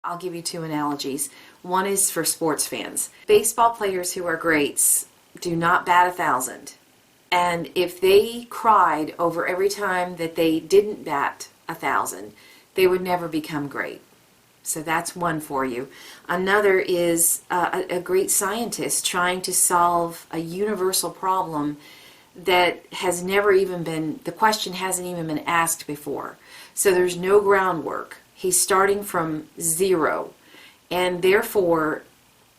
I'll give you two analogies. One is for sports fans. Baseball players who are greats do not bat 1,000. And if they cried over every time that they didn't bat 1,000, they would never become great. So that's one for you. Another is a great scientist trying to solve a universal problem that has never even been, the question hasn't even been asked before. So there's no groundwork. He's starting from zero. And therefore,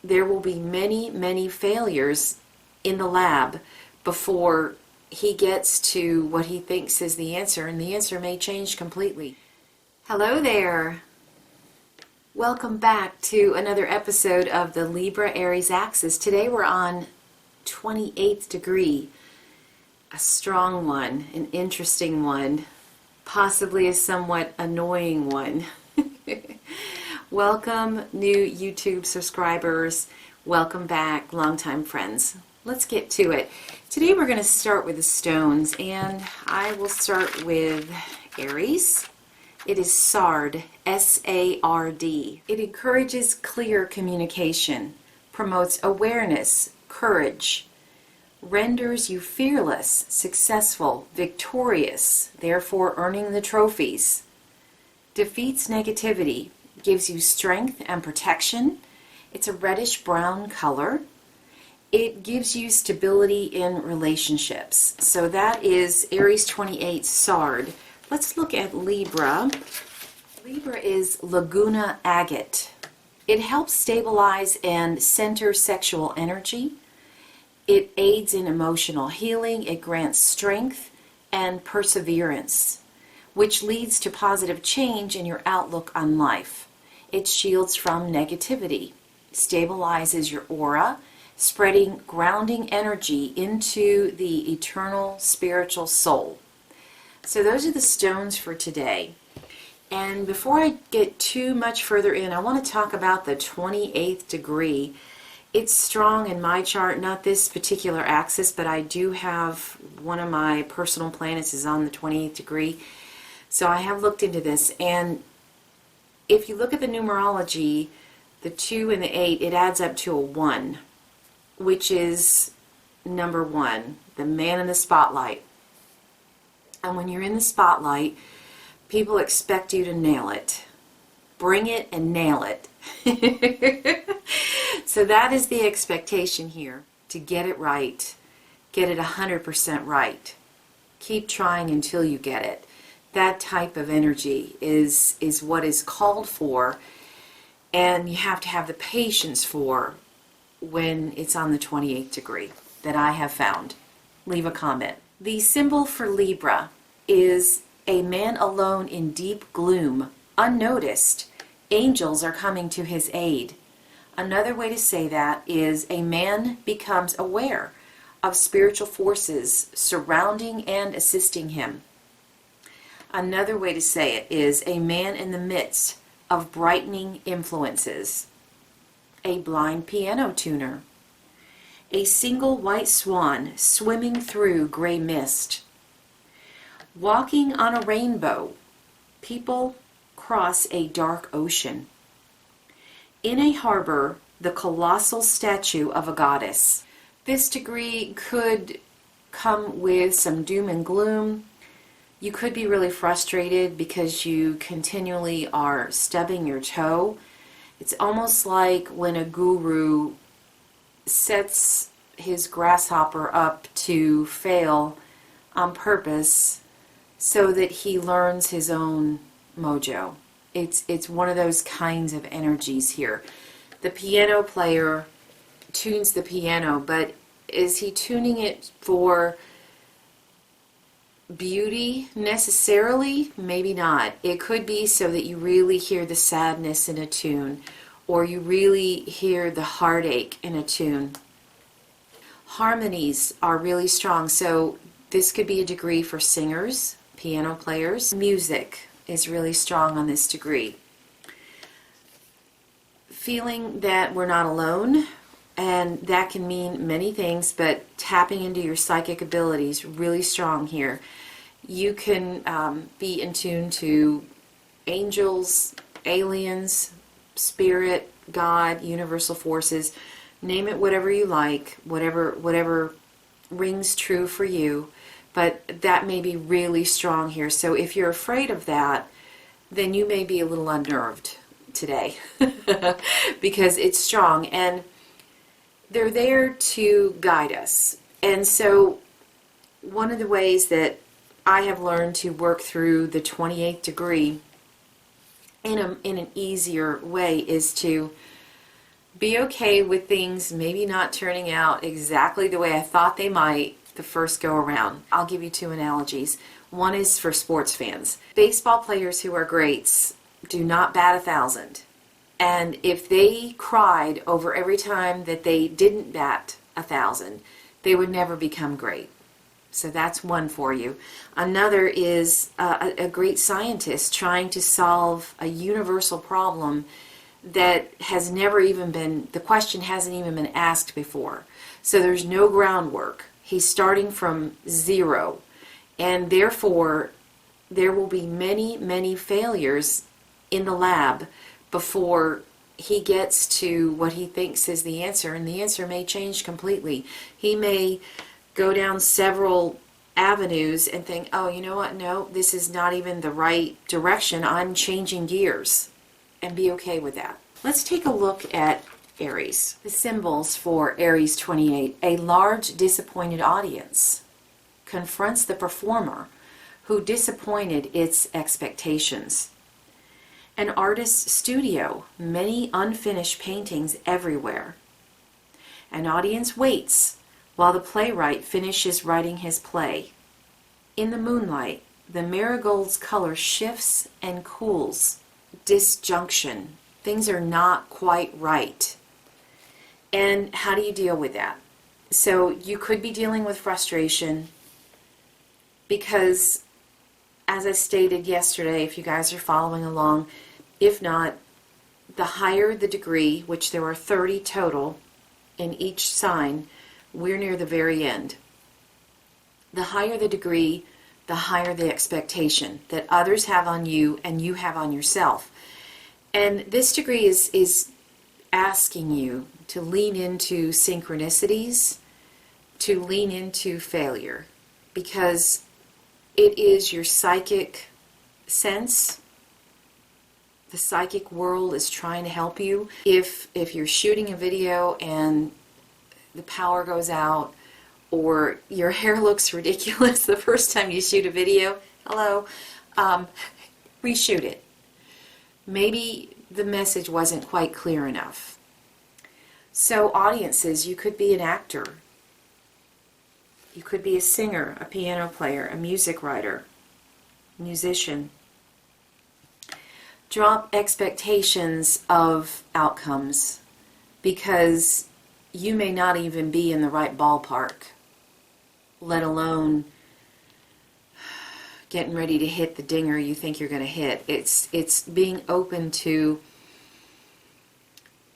there will be many, many failures in the lab before he gets to what he thinks is the answer, and the answer may change completely. Hello there. Welcome back to another episode of the Libra Aries axis. Today we're on 28th degree, a strong one, an interesting one, possibly a somewhat annoying one. Welcome new YouTube subscribers. Welcome back, longtime friends. Let's get to it. Today we're going to start with the stones, and I will start with Aries. It is Sard, S-A-R-D. It encourages clear communication, promotes awareness, courage, renders you fearless, successful, victorious, therefore earning the trophies, defeats negativity, gives you strength and protection. It's a reddish-brown color. It gives you stability in relationships. So that is Aries 28 Sard. Let's look at Libra. Libra is Laguna Agate. It helps stabilize and center sexual energy. It aids in emotional healing. It grants strength and perseverance, which leads to positive change in your outlook on life. It shields from negativity, stabilizes your aura, spreading grounding energy into the eternal spiritual soul. So those are the stones for today. And before I get too much further in, I want to talk about the 28th degree. It's strong in my chart, not this particular axis, but I do have one of my personal planets is on the 28th degree. So I have looked into this, and if you look at the numerology, the 2 and the 8, it adds up to a 1, which is number 1, the man in the spotlight. And when you're in the spotlight, people expect you to nail it. Bring it and nail it. So that is the expectation here, to get it right. Get it 100% right. Keep trying until you get it. That type of energy is what is called for, and you have to have the patience for when it's on the 28th degree that I have found. Leave a comment. The symbol for Libra is a man alone in deep gloom, unnoticed. Angels are coming to his aid. Another way to say that is a man becomes aware of spiritual forces surrounding and assisting him. Another way to say it is a man in the midst of brightening influences. A blind piano tuner. A single white swan swimming through gray mist. Walking on a rainbow. People cross a dark ocean. In a harbor, the colossal statue of a goddess. This degree could come with some doom and gloom. You could be really frustrated because you continually are stubbing your toe. It's almost like when a guru sets his grasshopper up to fail on purpose so that he learns his own mojo. It's one of those kinds of energies here. The piano player tunes the piano, but is he tuning it for beauty necessarily? Maybe not. It could be so that you really hear the sadness in a tune, or you really hear the heartache in a tune. Harmonies are really strong, so this could be a degree for singers, piano players. Music is really strong on this degree. Feeling that we're not alone, and that can mean many things, but tapping into your psychic abilities really strong here. You can be in tune to angels, aliens, spirit, God, universal forces, name it whatever you like, whatever rings true for you, but that may be really strong here. So if you're afraid of that, then you may be a little unnerved today because it's strong, and they're there to guide us. And so one of the ways that I have learned to work through the 28th degree in an easier way is to be okay with things maybe not turning out exactly the way I thought they might the first go around. I'll give you two analogies. One is for sports fans. Baseball players who are greats do not bat 1,000. And if they cried over every time that they didn't bat 1,000, they would never become great. So that's one for you. Another is a great scientist trying to solve a universal problem that has never even been, the question hasn't even been asked before. So there's no groundwork. He's starting from zero. And therefore, there will be many, many failures in the lab before he gets to what he thinks is the answer. And the answer may change completely. He may go down several avenues and think, oh, you know what, no, this is not even the right direction, I'm changing gears, and be okay with that. Let's take a look at Aries. The symbols for Aries 28. A large disappointed audience confronts the performer who disappointed its expectations. An artist's studio, many unfinished paintings everywhere. An audience waits while the playwright finishes writing his play. In the moonlight, the marigold's color shifts and cools. Disjunction. Things are not quite right. And how do you deal with that? So you could be dealing with frustration because, as I stated yesterday, if you guys are following along, if not, the higher the degree, which there are 30 total in each sign, we're near the very end. The higher the degree, the higher the expectation that others have on you and you have on yourself. And this degree is asking you to lean into synchronicities, to lean into failure, because it is your psychic sense. The psychic world is trying to help you. If you're shooting a video and the power goes out, or your hair looks ridiculous the first time you shoot a video, reshoot it. Maybe the message wasn't quite clear enough. So audiences, you could be an actor. You could be a singer, a piano player, a music writer, musician. Drop expectations of outcomes because you may not even be in the right ballpark, let alone getting ready to hit the dinger you think you're going to hit. It's being open to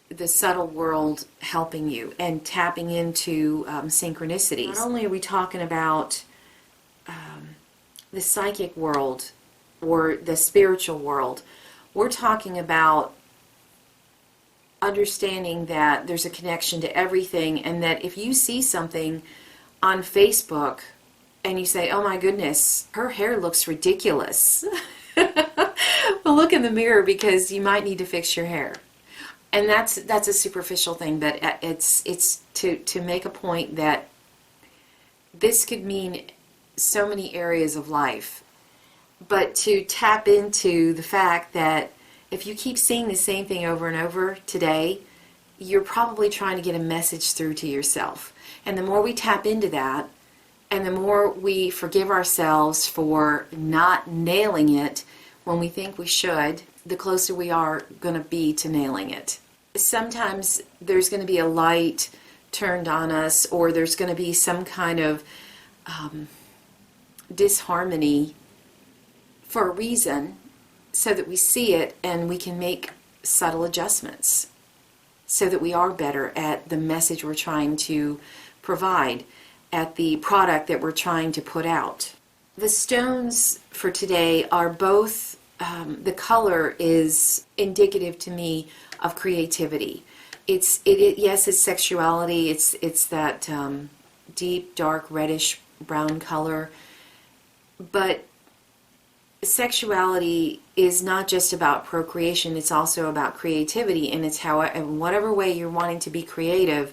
the subtle world helping you and tapping into synchronicities. Not only are we talking about the psychic world or the spiritual world, we're talking about understanding that there's a connection to everything, and that if you see something on Facebook and you say, oh my goodness, her hair looks ridiculous, well, look in the mirror because you might need to fix your hair. And that's a superficial thing, but it's to make a point that this could mean so many areas of life, but to tap into the fact that if you keep seeing the same thing over and over today, you're probably trying to get a message through to yourself. And the more we tap into that, and the more we forgive ourselves for not nailing it when we think we should, the closer we are going to be to nailing it. Sometimes there's going to be a light turned on us, or there's going to be some kind of disharmony for a reason, so that we see it and we can make subtle adjustments so that we are better at the message we're trying to provide, at the product that we're trying to put out. The stones for today are both the color is indicative to me of creativity. Yes, it's sexuality. It's that deep, dark, reddish brown color. But sexuality is not just about procreation. It's also about creativity, and it's how, in whatever way you're wanting to be creative,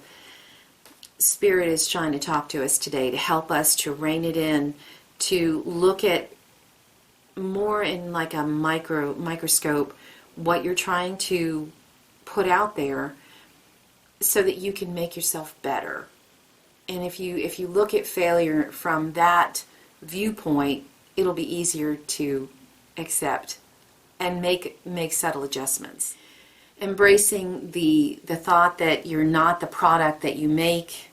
Spirit is trying to talk to us today to help us to rein it in, to look at more in like a microscope what you're trying to put out there, so that you can make yourself better. And if you look at failure from that viewpoint, it'll be easier to accept and make subtle adjustments. Embracing the thought that you're not the product that you make,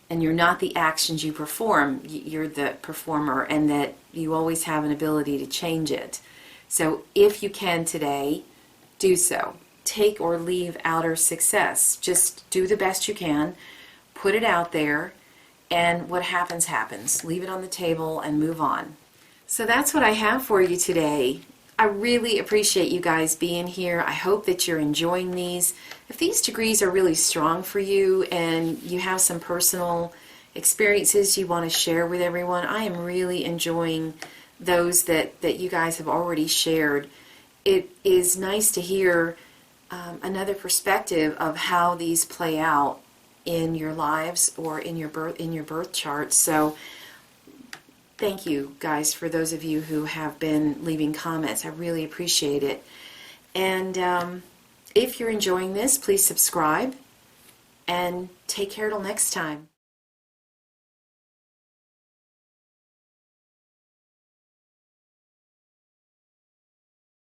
and you're not the actions you perform, you're the performer, and that you always have an ability to change it. So if you can today, do so. Take or leave outer success. Just do the best you can, put it out there, and what happens, happens. Leave it on the table and move on. So that's what I have for you today. I really appreciate you guys being here. I hope that you're enjoying these. If these degrees are really strong for you and you have some personal experiences you want to share with everyone, I am really enjoying those that you guys have already shared. It is nice to hear another perspective of how these play out in your lives or in your birth chart. So thank you guys for those of you who have been leaving comments. I really appreciate it. And if you're enjoying this, please subscribe and take care till next time.